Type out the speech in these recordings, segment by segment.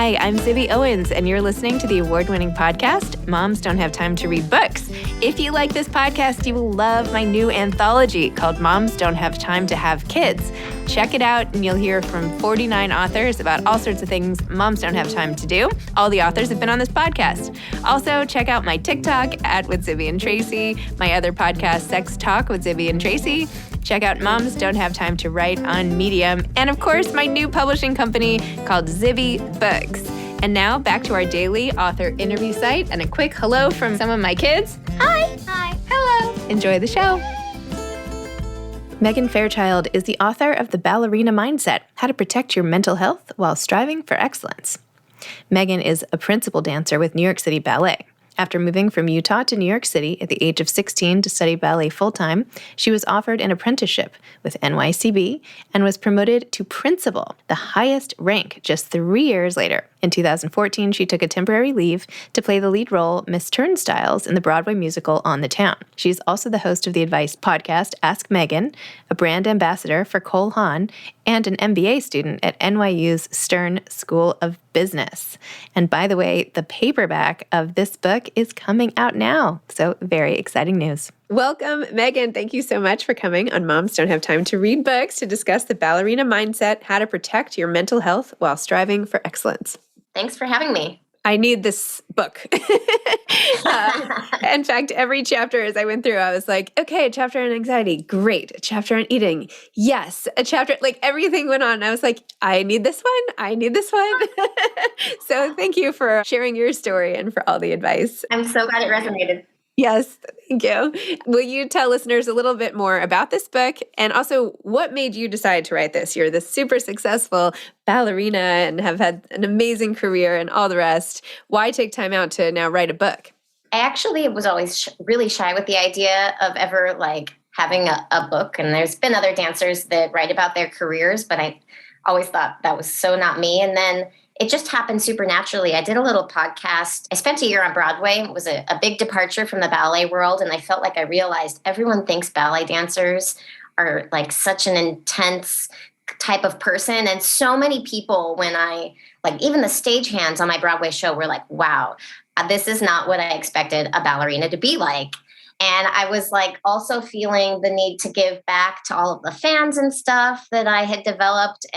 Hi, I'm Zibby Owens, and you're listening to the award-winning podcast, Moms Don't Have Time to Read Books. If you like this podcast, you will love my new anthology called Moms Don't Have Time to Have Kids. Check it out, and you'll hear from 49 authors about all sorts of things moms don't have time to do. All the authors have been on this podcast. Also, check out my TikTok with Zibby and Tracy, my other podcast, Sex Talk with Zibby and Tracy. Check out Moms Don't Have Time to Write on Medium. And of course, my new publishing company called Zibby Books. And now back to our daily author interview site and a quick hello from some of my kids. Hi. Hi. Hello. Enjoy the show. Megan Fairchild is the author of The Ballerina Mindset, How to Protect Your Mental Health While Striving for Excellence. Megan is a principal dancer with New York City Ballet. After moving from Utah to New York City at the age of 16 to study ballet full-time, she was offered an apprenticeship with NYCB and was promoted to principal, the highest rank, just 3 years later. In 2014, she took a temporary leave to play the lead role, Miss Turnstiles, in the Broadway musical On the Town. She's also the host of the advice podcast, Ask Megan, a brand ambassador for Cole Haan, and an MBA student at NYU's Stern School of Business. And by the way, the paperback of this book is coming out now. So very exciting news. Welcome, Megan. Thank you so much for coming on Moms Don't Have Time to Read Books to discuss the Ballerina Mindset, How to Protect Your Mental Health While Striving for Excellence. Thanks for having me. I need this book. In fact, every chapter as I went through, I was like, okay, a chapter on anxiety. Great. A chapter on eating. Yes. A chapter, like everything went on. I was like, I need this one. I need this one. So thank you for sharing your story and for all the advice. I'm so glad it resonated. Yes, thank you. Will you tell listeners a little bit more about this book and also what made you decide to write this? You're this super successful ballerina and have had an amazing career and all the rest. Why take time out to now write a book? I actually was always really shy with the idea of ever having a book. And there's been other dancers that write about their careers, but I always thought that was so not me. And then it just happened super naturally. I did a little podcast. I spent a year on Broadway. It was a big departure from the ballet world. And I felt like I realized everyone thinks ballet dancers are like such an intense type of person. And so many people, when even the stagehands on my Broadway show were like, wow, this is not what I expected a ballerina to be like. And I was also feeling the need to give back to all of the fans and stuff that I had developed.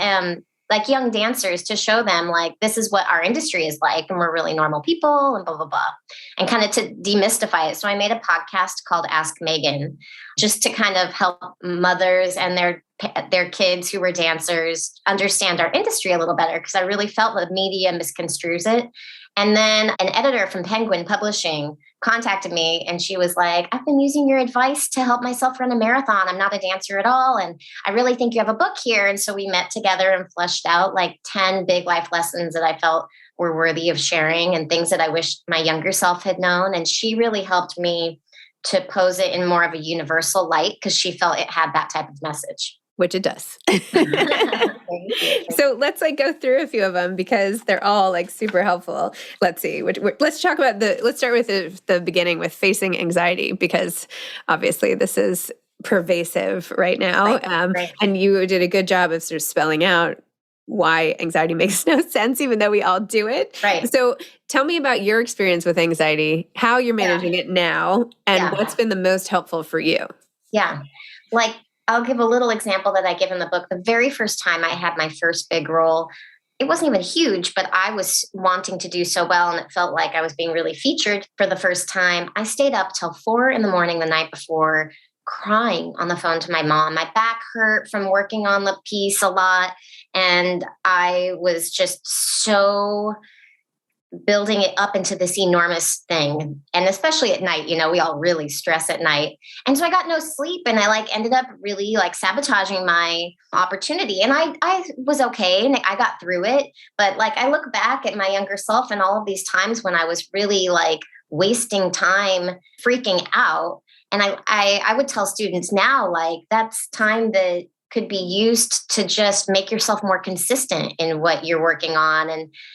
Like young dancers, to show them this is what our industry is like and we're really normal people and blah, blah, blah, and kind of to demystify it. So I made a podcast called Ask Megan, just to kind of help mothers and their kids who were dancers understand our industry a little better, because I really felt the media misconstrues it. And then an editor from Penguin Publishing contacted me and she was like, I've been using your advice to help myself run a marathon. I'm not a dancer at all. And I really think you have a book here. And so we met together and fleshed out 10 big life lessons that I felt were worthy of sharing and things that I wish my younger self had known. And she really helped me to pose it in more of a universal light because she felt it had that type of message. Which it does. So let's go through a few of them because they're all super helpful. Let's see. Let's talk about let's start with the beginning with facing anxiety, because obviously this is pervasive right now. Right. And you did a good job of sort of spelling out why anxiety makes no sense, even though we all do it. Right. So tell me about your experience with anxiety, how you're managing it now, and what's been the most helpful for you. Yeah. I'll give a little example that I give in the book. The very first time I had my first big role, it wasn't even huge, but I was wanting to do so well. And it felt like I was being really featured for the first time. I stayed up till 4 a.m. the night before, crying on the phone to my mom. My back hurt from working on the piece a lot. And I was just so building it up into this enormous thing. And especially at night, we all really stress at night. And so I got no sleep and I ended up really sabotaging my opportunity. And I was okay and I got through it. But I look back at my younger self and all of these times when I was really wasting time freaking out. And I would tell students now, that's time that could be used to just make yourself more consistent in what you're working on.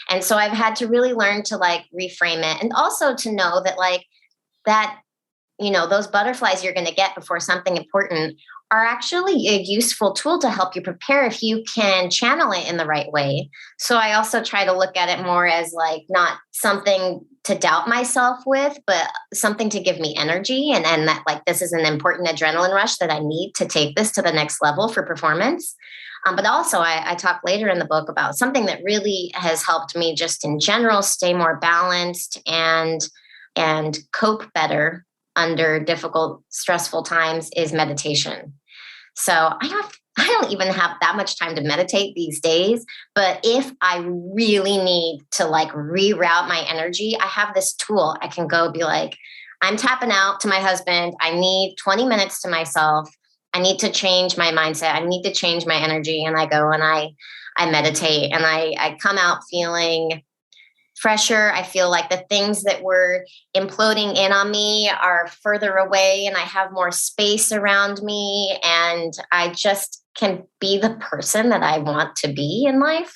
And so I've had to really learn to reframe it, and also to know that those butterflies you're going to get before something important are actually a useful tool to help you prepare if you can channel it in the right way. So I also try to look at it more as like not something to doubt myself with, but something to give me energy. And that like, this is an important adrenaline rush that I need to take this to the next level for performance. But also I talk later in the book about something that really has helped me just in general, stay more balanced and cope better under difficult, stressful times is meditation. So I don't even have that much time to meditate these days. But if I really need to like reroute my energy, I have this tool. I can go be like, I'm tapping out to my husband. I need 20 minutes to myself. I need to change my mindset. I need to change my energy. And I go and I meditate and I come out feeling fresher. I feel like the things that were imploding in on me are further away and I have more space around me and I just can be the person that I want to be in life,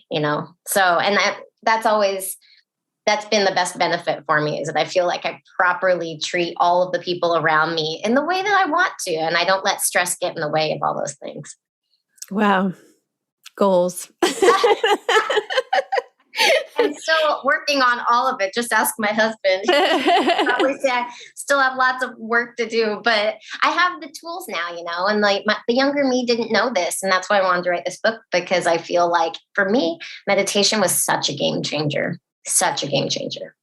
you know? So, and that's been the best benefit for me is that I feel like I properly treat all of the people around me in the way that I want to. And I don't let stress get in the way of all those things. Wow. Goals. I'm still working on all of it. Just ask my husband. Probably say I still have lots of work to do, but I have the tools now, you know, and like the younger me didn't know this. And that's why I wanted to write this book, because I feel like for me, meditation was such a game changer, such a game changer.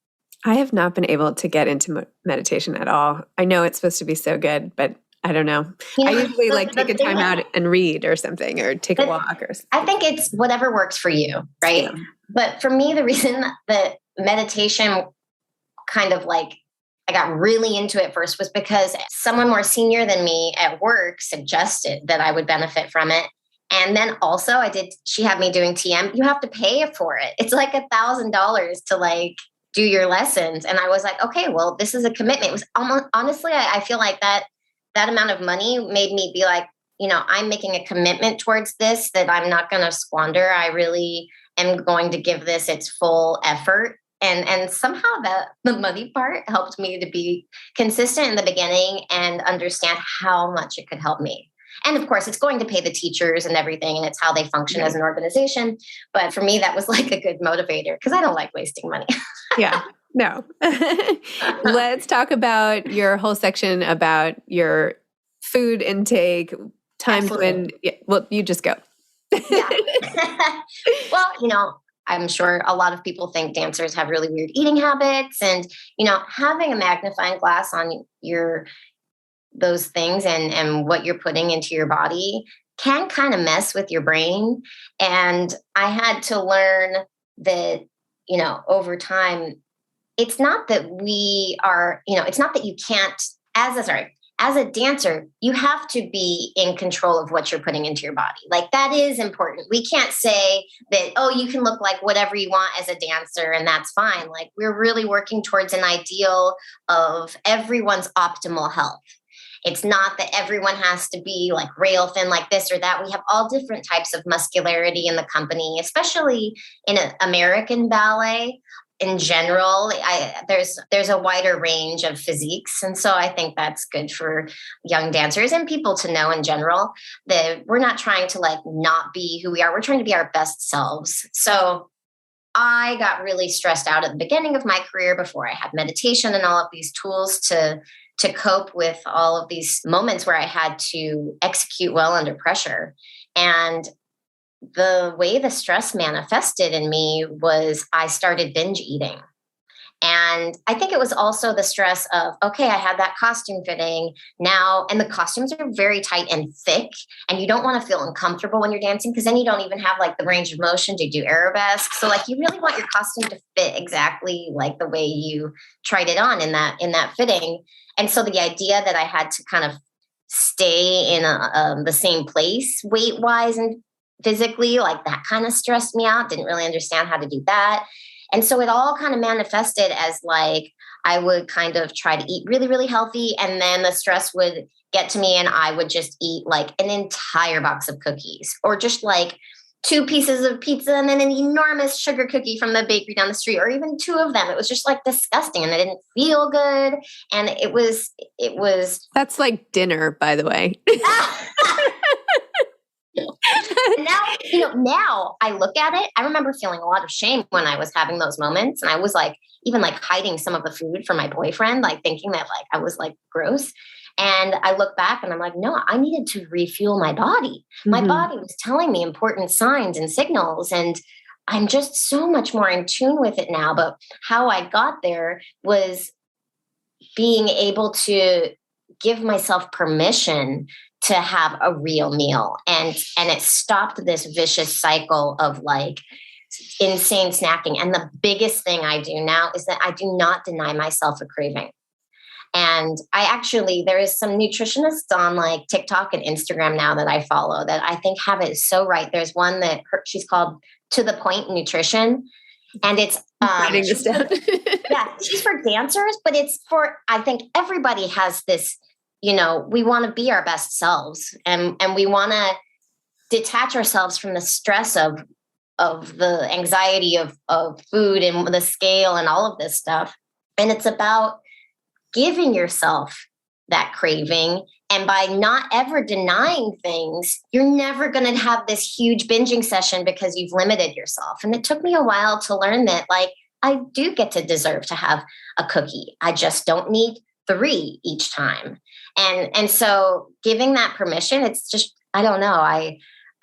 I have not been able to get into meditation at all. I know it's supposed to be so good, but I don't know. You know, I usually take a time out and read or something or take a walk or something. I think it's whatever works for you, right? Yeah. But for me, the reason that meditation kind of like I got really into it first was because someone more senior than me at work suggested that I would benefit from it. And then also she had me doing TM. You have to pay for it. It's like $1,000 to like do your lessons. And I was like, okay, well, this is a commitment. It was almost, honestly, I feel like that amount of money made me be like, you know, I'm making a commitment towards this that I'm not going to squander. I really am going to give this its full effort. And somehow the money part helped me to be consistent in the beginning and understand how much it could help me. And of course, it's going to pay the teachers and everything, and it's how they function as an organization. But for me, that was like a good motivator because I don't like wasting money. Yeah. No. Let's talk about your whole section about your food intake, times when, well, you just go. Yeah. Well, you know, I'm sure a lot of people think dancers have really weird eating habits and, you know, having a magnifying glass on those things and what you're putting into your body can kind of mess with your brain. And I had to learn that, you know, over time, it's not that we are, you know, it's not that you can't, as a dancer, you have to be in control of what you're putting into your body. Like that is important. We can't say that, oh, you can look like whatever you want as a dancer and that's fine. Like we're really working towards an ideal of everyone's optimal health. It's not that everyone has to be like rail thin like this or that. We have all different types of muscularity in the company, especially in American ballet. In general, there's a wider range of physiques. And so I think that's good for young dancers and people to know in general that we're not trying to like not be who we are. We're trying to be our best selves. So I got really stressed out at the beginning of my career before I had meditation and all of these tools to cope with all of these moments where I had to execute well under pressure. And the way the stress manifested in me was I started binge eating. And I think it was also the stress of, okay, I had that costume fitting now, and the costumes are very tight and thick, and you don't want to feel uncomfortable when you're dancing because then you don't even have like the range of motion to do arabesque. So like you really want your costume to fit exactly like the way you tried it on in that fitting. And so the idea that I had to kind of stay in the same place weight-wise and physically, like that kind of stressed me out. Didn't really understand how to do that. And so it all kind of manifested as like, I would kind of try to eat really, really healthy. And then the stress would get to me and I would just eat like an entire box of cookies or just like 2 pieces of pizza and then an enormous sugar cookie from the bakery down the street, or even 2 of them. It was just like disgusting, and it didn't feel good. And it was That's like dinner, by the way. Now I look at it, I remember feeling a lot of shame when I was having those moments. And I was like, even like hiding some of the food from my boyfriend, like thinking that like I was like gross. And I look back and I'm like, no, I needed to refuel my body. My body was telling me important signs and signals. And I'm just so much more in tune with it now. But how I got there was being able to give myself permission to have a real meal. And it stopped this vicious cycle of like insane snacking. And the biggest thing I do now is that I do not deny myself a craving. And there is some nutritionists on like TikTok and Instagram now that I follow that I think have it so right. There's one that she's called To the Point Nutrition. And it's writing this down. She's for dancers, but it's for, I think everybody has this, we want to be our best selves, and we want to detach ourselves from the stress of the anxiety of food and the scale and all of this stuff. And it's about giving yourself that craving. And by not ever denying things, you're never going to have this huge binging session because you've limited yourself. And it took me a while to learn that, like, I do get to deserve to have a cookie. I just don't need 3 each time. And so giving that permission, it's just, I don't know.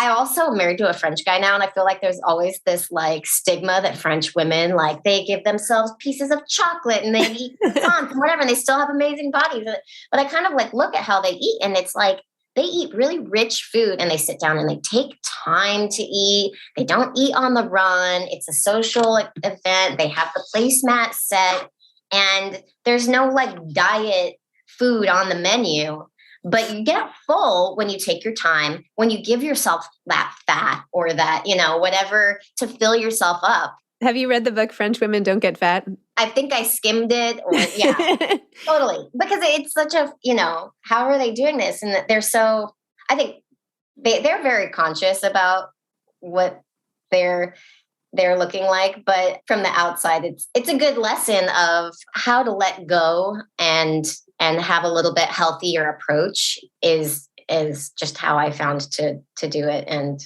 I also married to a French guy now, and I feel like there's always this like stigma that French women, like, they give themselves pieces of chocolate and they eat croissants and whatever, and they still have amazing bodies. But I kind of like look at how they eat, and it's like they eat really rich food, and they sit down and they take time to eat. They don't eat on the run. It's a social event. They have the placemat set, and there's no like diet food on the menu. But you get full when you take your time, when you give yourself that fat or that, whatever to fill yourself up. Have you read the book French Women Don't Get Fat? I think I skimmed it. Totally. Because it's such a, how are they doing this? And they're so, I think they're very conscious about what they're looking like. But from the outside, it's a good lesson of how to let go and have a little bit healthier approach is just how I found to do it. And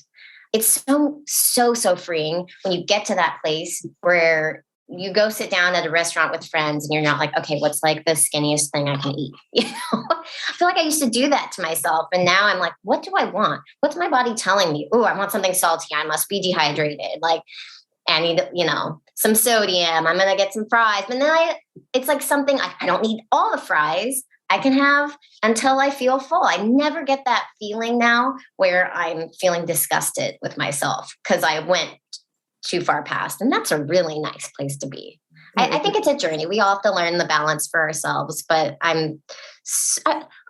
it's so freeing when you get to that place where you go sit down at a restaurant with friends and you're not like, okay, what's like the skinniest thing I can eat? I feel like I used to do that to myself. And now I'm like, what do I want? What's my body telling me? Oh, I want something salty. I must be dehydrated. Like, I need, some sodium. I'm going to get some fries. But then it's like something, I don't need all the fries. I can have until I feel full. I never get that feeling now where I'm feeling disgusted with myself because I went too far past. And that's a really nice place to be. I think it's a journey. We all have to learn the balance for ourselves, but I'm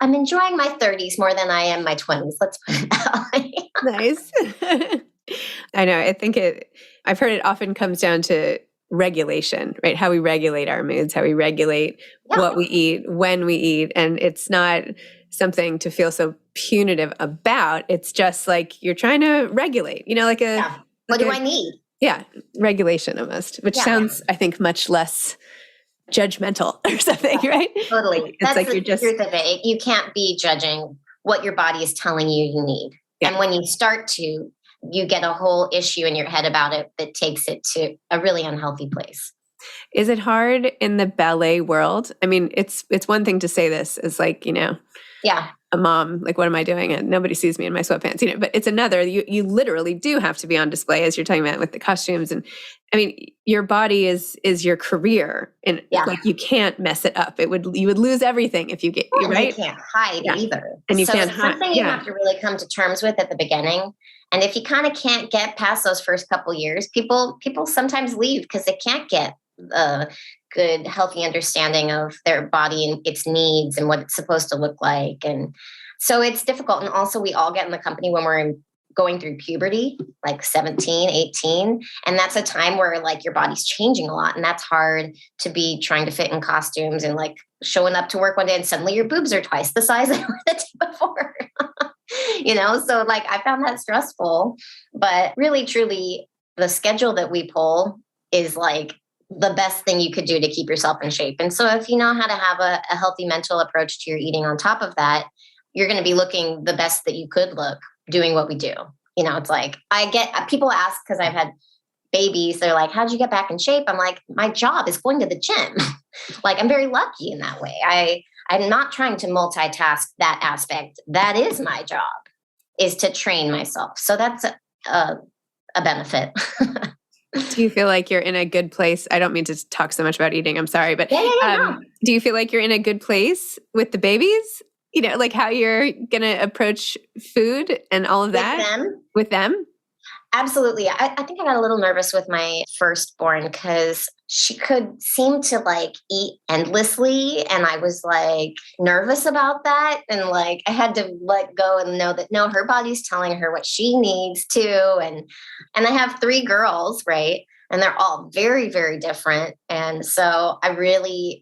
enjoying my 30s more than I am my 20s. Let's put it that way. Nice. I know. I think I've heard it often comes down to regulation, right? How we regulate our moods, how we regulate what we eat, when we eat. And it's not something to feel so punitive about. It's just like you're trying to regulate, what do I need? Yeah. Regulation almost, which sounds, I think, much less judgmental or something, right? Totally. That's like the truth of it. You can't be judging what your body is telling you need. Yeah. And when you start to, you get a whole issue in your head about it that takes it to a really unhealthy place. Is it hard in the ballet world? I mean, it's one thing to say this as like, a mom, like, what am I doing? And nobody sees me in my sweatpants, but it's another, you literally do have to be on display, as you're talking about with the costumes. And I mean, your body is your career, and like, you can't mess it up. You would lose everything if you get, right? You can't hide either. And you can't it's hide. Something you have to really come to terms with at the beginning. And if you kind of can't get past those first couple years, people sometimes leave because they can't get a good, healthy understanding of their body and its needs and what it's supposed to look like. And so it's difficult. And also, we all get in the company when we're going through puberty, like 17, 18. And that's a time where like your body's changing a lot. And that's hard to be trying to fit in costumes and like showing up to work one day and suddenly your boobs are twice the size they were the day before. So like I found that stressful, but really, truly, the schedule that we pull is like the best thing you could do to keep yourself in shape. And so if you know how to have a healthy mental approach to your eating on top of that, you're going to be looking the best that you could look doing what we do. It's like I get people ask because I've had babies. They're like, how'd you get back in shape? I'm like, my job is going to the gym. Like I'm very lucky in that way. I'm not trying to multitask that aspect. That is my job, is to train myself. So that's a benefit. Do you feel like you're in a good place? I don't mean to talk so much about eating. I'm sorry, but No. Do you feel like you're in a good place with the babies? Like how you're going to approach food and all of that with them? Absolutely. I think I got a little nervous with my firstborn because she could seem to like eat endlessly. And I was like nervous about that. And like I had to let go and know that no, her body's telling her what she needs to. And I have 3 girls, right? And they're all very, very different. And so I really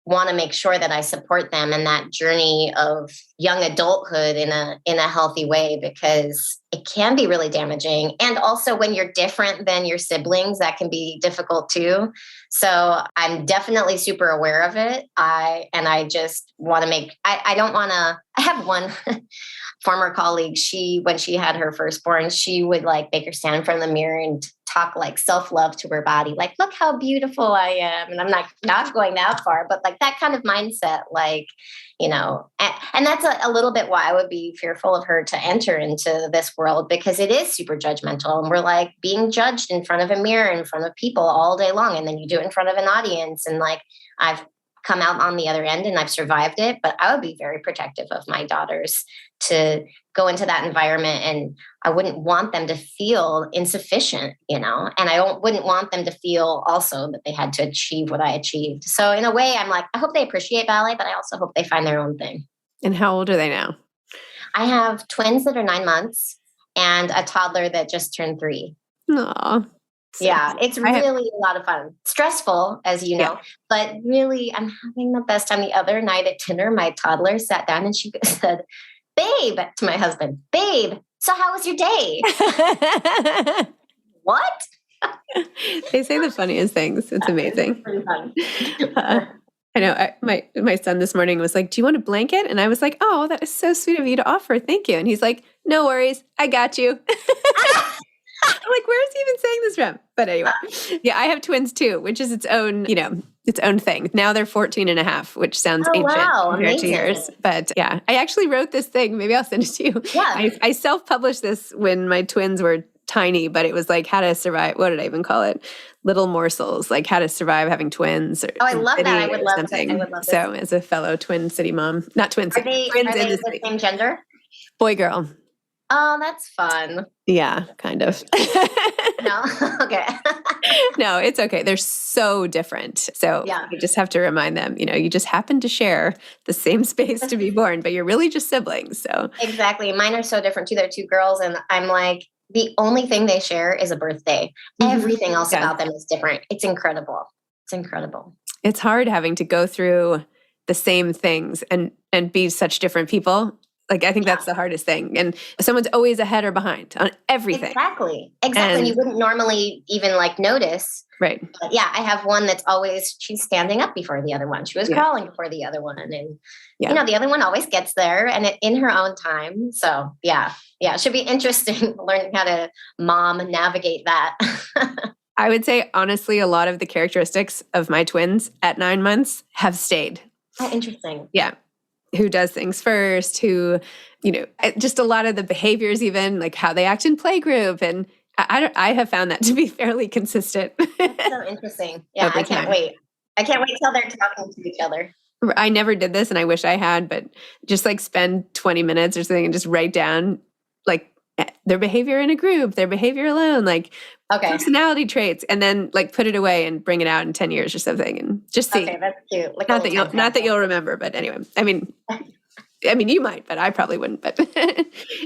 want to make sure that I support them in that journey of young adulthood in a healthy way, because it can be really damaging. And also when you're different than your siblings, that can be difficult too. So I'm definitely super aware of it. I just want to I have one former colleague, when she had her firstborn, she would like make her stand in front of the mirror and talk like self-love to her body. Like, look how beautiful I am. And I'm not going that far, but like that kind of mindset, like, and that's a little bit why I would be fearful of her to enter into this world, because it is super judgmental. And we're like being judged in front of a mirror, in front of people all day long. And then you do it in front of an audience. And like, I've come out on the other end and I've survived it, but I would be very protective of my daughters to go into that environment. And I wouldn't want them to feel insufficient, and I wouldn't want them to feel also that they had to achieve what I achieved. So in a way, I'm like, I hope they appreciate ballet, but I also hope they find their own thing. And how old are they now? I have twins that are 9 months and a toddler that just turned 3. Aww. Yeah, it's really a lot of fun. Stressful, as you know, but really, I'm having the best time. The other night at dinner, my toddler sat down and she said, babe, to my husband, babe, so how was your day? What? They say the funniest things. It's amazing. Pretty fun. I know. My son this morning was like, do you want a blanket? And I was like, oh, that is so sweet of you to offer. Thank you. And he's like, no worries. I got you. I'm like, where is he even saying this from? But anyway, yeah, I have twins too, which is its own thing. Now they're 14 and a half, which sounds ancient compared to yours. But yeah, I actually wrote this thing. Maybe I'll send it to you. Yeah. I self-published this when my twins were tiny, but it was like how to survive. What did I even call it? Little morsels, like how to survive having twins. I love that. I would love something. I would love so as a fellow Twin City mom, not twins. Are they the same gender? Boy, girl. Oh, that's fun. Yeah, kind of. No? Okay. No, it's okay. They're so different. So you just have to remind them, you just happen to share the same space to be born, but you're really just siblings. So exactly. Mine are so different too. They're 2 girls. And I'm like, the only thing they share is a birthday. Mm-hmm. Everything else about them is different. It's incredible. It's incredible. It's hard having to go through the same things and be such different people. Like, I think that's the hardest thing. And someone's always ahead or behind on everything. Exactly. And you wouldn't normally even like notice. Right. But yeah, I have one that's she's standing up before the other one. She was crawling before the other one. And, the other one always gets there and in her own time. So yeah, it should be interesting learning how to mom and navigate that. I would say, honestly, a lot of the characteristics of my twins at 9 months have stayed. Oh, interesting. Yeah. Who does things first, who, just a lot of the behaviors, even like how they act in playgroup. And I have found that to be fairly consistent. That's so interesting. Yeah, I can't wait. I can't wait till they're talking to each other. I never did this and I wish I had, but just like spend 20 minutes or something and just write down like their behavior in a group, their behavior alone, like personality traits, and then like put it away and bring it out in 10 years or something and just see. Okay, that's cute. Like not that you'll remember, but anyway, I mean, you might, but I probably wouldn't. But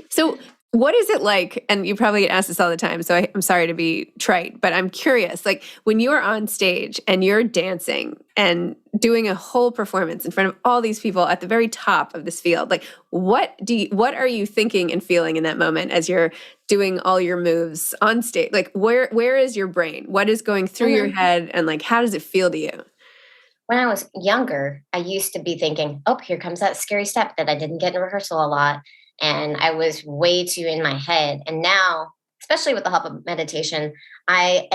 so What is it like? And you probably get asked this all the time, so I'm sorry to be trite, but I'm curious, like when you are on stage and you're dancing and doing a whole performance in front of all these people at the very top of this field, like what are you thinking and feeling in that moment as you're doing all your moves on stage? Like where is your brain? What is going through your head, and like how does it feel to you? When I was younger, I used to be thinking, oh, here comes that scary step that I didn't get in rehearsal a lot. And I was way too in my head. And now, especially with the help of meditation, I'm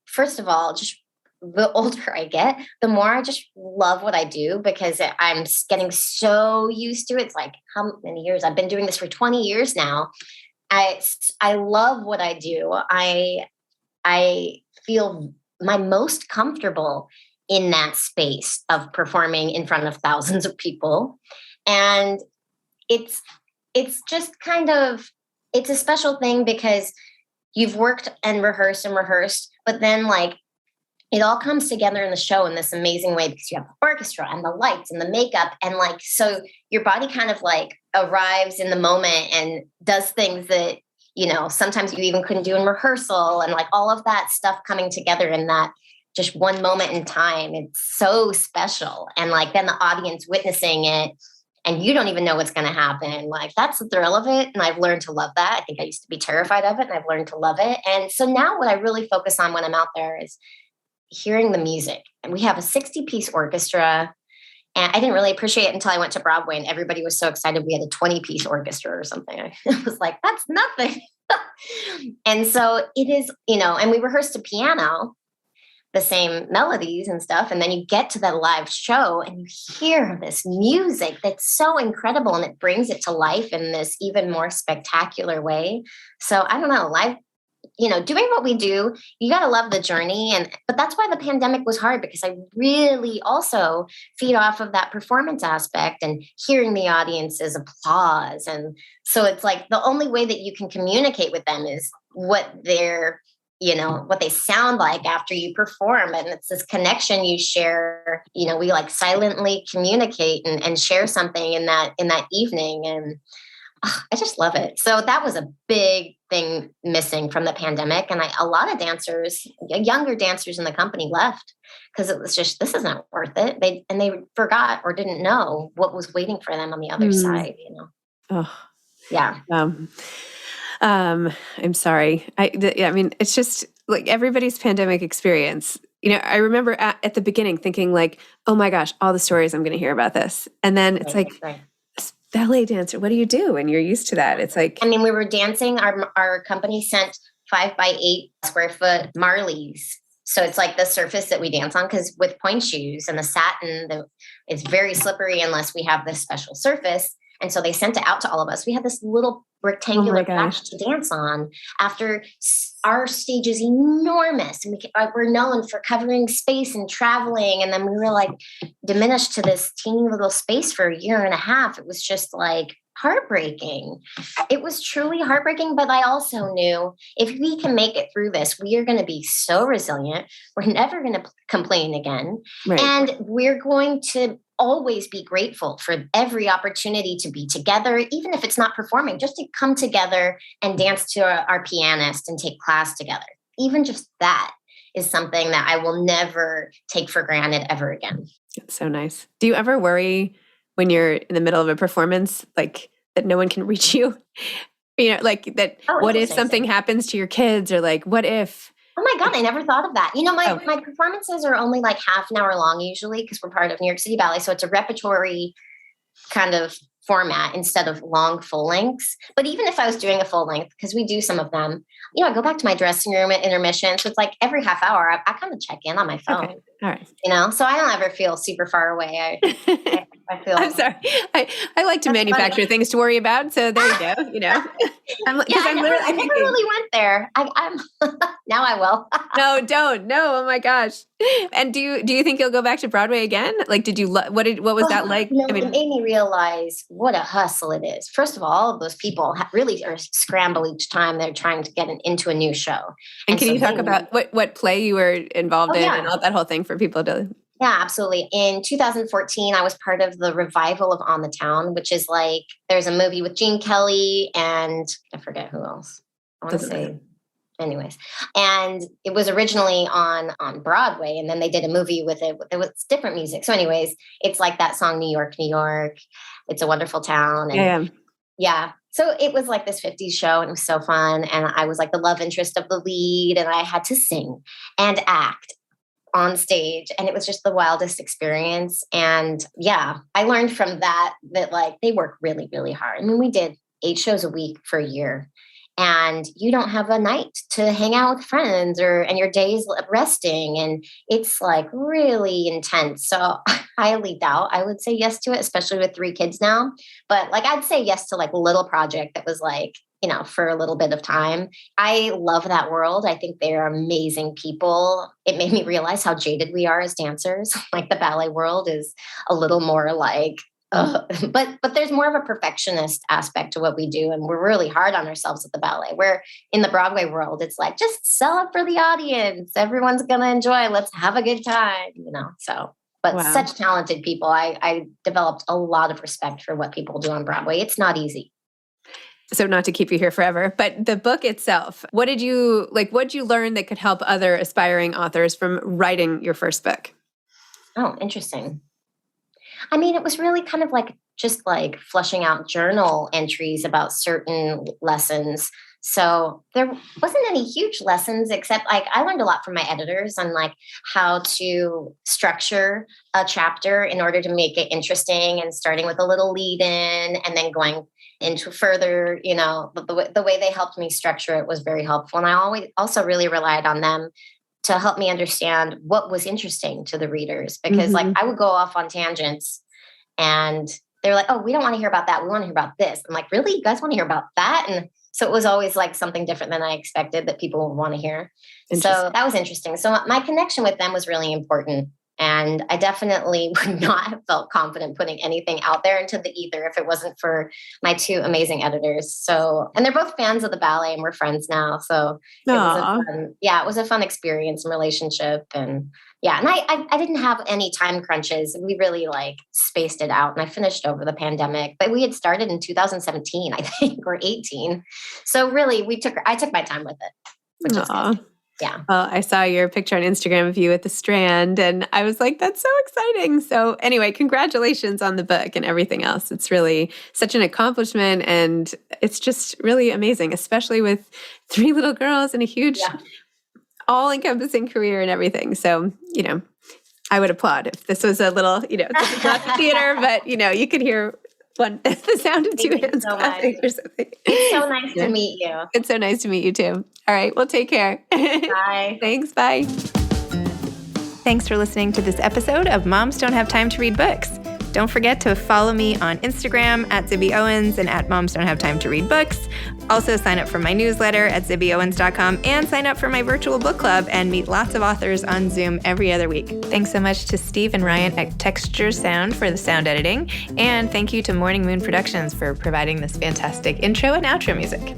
first of all, just the older I get, the more I just love what I do because I'm getting so used to it. It's like how many years? I've been doing this for 20 years now. I love what I do. I feel my most comfortable in that space of performing in front of thousands of people. And it's just kind of, it's a special thing because you've worked and rehearsed, but then like it all comes together in the show in this amazing way because you have the orchestra and the lights and the makeup. And like, so your body kind of like arrives in the moment and does things that, sometimes you even couldn't do in rehearsal, and like all of that stuff coming together in that just one moment in time. It's so special. And like, then the audience witnessing it and you don't even know what's going to happen. Like that's the thrill of it. And I've learned to love that. I think I used to be terrified of it and I've learned to love it. And so now what I really focus on when I'm out there is hearing the music. And we have a 60-piece orchestra. And I didn't really appreciate it until I went to Broadway and everybody was so excited we had a 20-piece orchestra or something. I was like, that's nothing. And so it is, and we rehearsed to piano, the same melodies and stuff. And then you get to the live show and you hear this music that's so incredible and it brings it to life in this even more spectacular way. So I don't know, live, doing what we do, you got to love the journey. But that's why the pandemic was hard because I really also feed off of that performance aspect and hearing the audience's applause. And so it's like the only way that you can communicate with them is what what they sound like after you perform. And it's this connection you share, we like silently communicate and share something in that evening. And I just love it. So that was a big thing missing from the pandemic. And a lot of dancers, younger dancers in the company left because it was just, this isn't worth it. They forgot or didn't know what was waiting for them on the other side, Oh. Yeah. I'm sorry. I mean, it's just like everybody's pandemic experience. I remember at the beginning thinking like, oh my gosh, all the stories I'm going to hear about this. And then it's right. Ballet dancer, what do you do? And you're used to that. It's like, we were dancing. Our company sent 5x8 square foot Marleys. So it's like the surface that we dance on because with point shoes and the satin, it's very slippery unless we have this special surface. And so they sent it out to all of us. We had this little rectangular patch to dance on after our stage is enormous. And we're known for covering space and traveling. And then we were like diminished to this teeny little space for a year and a half. It was just like heartbreaking. It was truly heartbreaking. But I also knew if we can make it through this, we are going to be so resilient. We're never going to complain again. Right. And we're going to always be grateful for every opportunity to be together, even if it's not performing, just to come together and dance to our pianist and take class together. Even just that is something that I will never take for granted ever again. It's so nice. Do you ever worry when you're in the middle of a performance, like that no one can reach you? Like that, what if something happens to your kids or like, what if... Oh my God, I never thought of that. My performances are only like half an hour long usually because we're part of New York City Ballet. So it's a repertory kind of format instead of long full lengths. But even if I was doing a full length, because we do some of them, I go back to my dressing room at intermission. So it's like every half hour, I kind of check in on my phone. Okay. All right. So I don't ever feel super far away. I feel. I'm sorry. I like to manufacture things to worry about. So there you go. I never really went there. I'm now I will. No, don't. No. Oh my gosh. And do you think you'll go back to Broadway again? Like, did you? What was that like? It made me realize what a hustle it is. First of all of those people really are scramble each time they're trying to get into a new show. And can you talk about what play you were involved in and all that whole thing for people to? Yeah, absolutely. In 2014, I was part of the revival of On the Town, which is like, there's a movie with Gene Kelly and I forget who else. I want to say, anyways. And it was originally on Broadway, and then they did a movie with it. It was different music. So anyways, it's like that song, New York, New York. It's a wonderful town. And yeah. So it was like this 50s show, and it was so fun. And I was like the love interest of the lead, and I had to sing and act on stage, and it was just the wildest experience. And yeah, I learned from that like they work really, really hard. I mean, we did 8 shows a week for a year, and you don't have a night to hang out with friends and your days resting, and it's like really intense. So I highly doubt I would say yes to it, especially with 3 kids now. But like I'd say yes to like a little project that was like, for a little bit of time. I love that world. I think they're amazing people. It made me realize how jaded we are as dancers. Like the ballet world is a little more like, but there's more of a perfectionist aspect to what we do. And we're really hard on ourselves at the ballet. Where in the Broadway world, it's like, just sell it for the audience. Everyone's going to enjoy. Let's have a good time, so. But wow. Such talented people. I developed a lot of respect for what people do on Broadway. It's not easy. So not to keep you here forever, but the book itself, what did you learn that could help other aspiring authors from writing your first book? Oh, interesting. I mean, it was really kind of like just like flushing out journal entries about certain lessons. So there wasn't any huge lessons, except like I learned a lot from my editors on like how to structure a chapter in order to make it interesting, and starting with a little lead in and then going into further, the way they helped me structure it was very helpful. And I always also really relied on them to help me understand what was interesting to the readers, because like I would go off on tangents and they're like, oh, we don't want to hear about that. We want to hear about this. I'm like, really? You guys want to hear about that? And so it was always like something different than I expected that people would want to hear. So that was interesting. So my connection with them was really important. And I definitely would not have felt confident putting anything out there into the ether if it wasn't for my 2 amazing editors. So, and they're both fans of the ballet, and we're friends now. So it was a fun experience and relationship. And yeah, and I didn't have any time crunches. We really like spaced it out, and I finished over the pandemic, but we had started in 2017, I think, or 18. So really I took my time with it, which is good. Yeah. Well, I saw your picture on Instagram of you at the Strand, and I was like, that's so exciting. So anyway, congratulations on the book and everything else. It's really such an accomplishment, and it's just really amazing, especially with 3 little girls and a huge, all-encompassing career and everything. So, I would applaud if this was a little, this is not the theater, but, you could hear the sound of 2 hands clapping or something. It's so nice to meet you. It's so nice to meet you too. All right. Well, take care. Bye. Thanks. Bye. Thanks for listening to this episode of Moms Don't Have Time to Read Books. Don't forget to follow me on Instagram at Zibby Owens and at Moms Don't Have Time to Read Books. Also sign up for my newsletter at zibbyowens.com and sign up for my virtual book club and meet lots of authors on Zoom every other week. Thanks so much to Steve and Ryan at Texture Sound for the sound editing. And thank you to Morning Moon Productions for providing this fantastic intro and outro music.